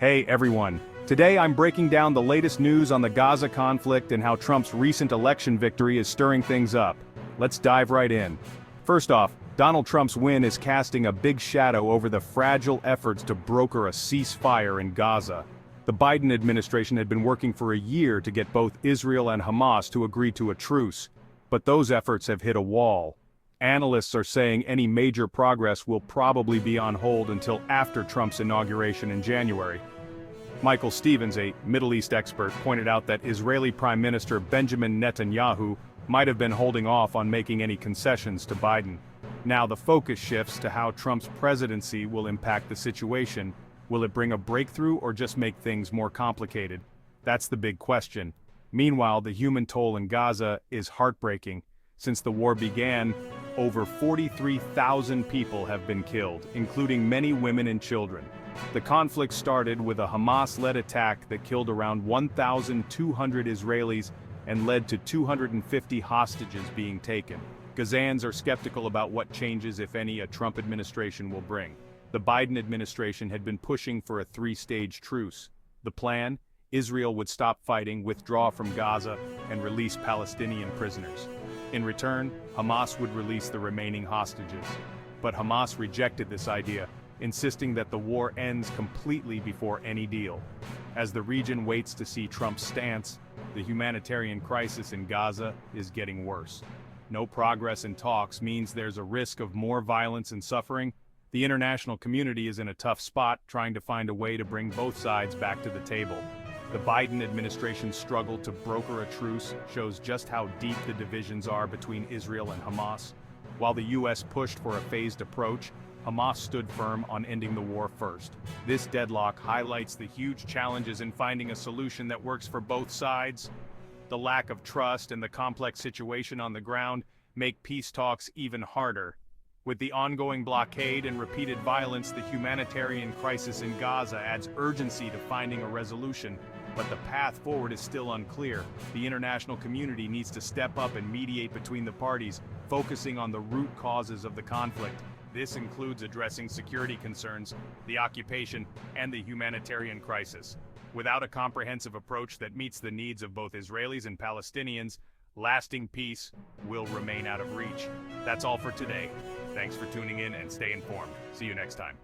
Hey everyone, today I'm breaking down the latest news on the Gaza conflict and how Trump's recent election victory is stirring things up. Let's dive right in. First off, Donald Trump's win is casting a big shadow over the fragile efforts to broker a ceasefire in Gaza. The Biden administration had been working for a year to get both Israel and Hamas to agree to a truce, but those efforts have hit a wall. Analysts are saying any major progress will probably be on hold until after Trump's inauguration in January. Michael Stevens, a Middle East expert, pointed out that Israeli Prime Minister Benjamin Netanyahu might have been holding off on making any concessions to Biden. Now the focus shifts to how Trump's presidency will impact the situation. Will it bring a breakthrough or just make things more complicated? That's the big question. Meanwhile, the human toll in Gaza is heartbreaking. Since the war began, over 43,000 people have been killed, including many women and children. The conflict started with a Hamas-led attack that killed around 1,200 Israelis and led to 250 hostages being taken. Gazans are skeptical about what changes, if any, a Trump administration will bring. The Biden administration had been pushing for a three-stage truce. The plan? Israel would stop fighting, withdraw from Gaza, and release Palestinian prisoners. In return, Hamas would release the remaining hostages. But Hamas rejected this idea, insisting that the war ends completely before any deal. As the region waits to see Trump's stance, the humanitarian crisis in Gaza is getting worse. No progress in talks means there's a risk of more violence and suffering. The international community is in a tough spot, trying to find a way to bring both sides back to the table. The Biden administration's struggle to broker a truce shows just how deep the divisions are between Israel and Hamas. While the U.S. pushed for a phased approach, Hamas stood firm on ending the war first. This deadlock highlights the huge challenges in finding a solution that works for both sides. The lack of trust and the complex situation on the ground make peace talks even harder. With the ongoing blockade and repeated violence, the humanitarian crisis in Gaza adds urgency to finding a resolution. But the path forward is still unclear. The international community needs to step up and mediate between the parties, focusing on the root causes of the conflict. This includes addressing security concerns, the occupation, and the humanitarian crisis. Without a comprehensive approach that meets the needs of both Israelis and Palestinians, lasting peace will remain out of reach. That's all for today. Thanks for tuning in and stay informed. See you next time.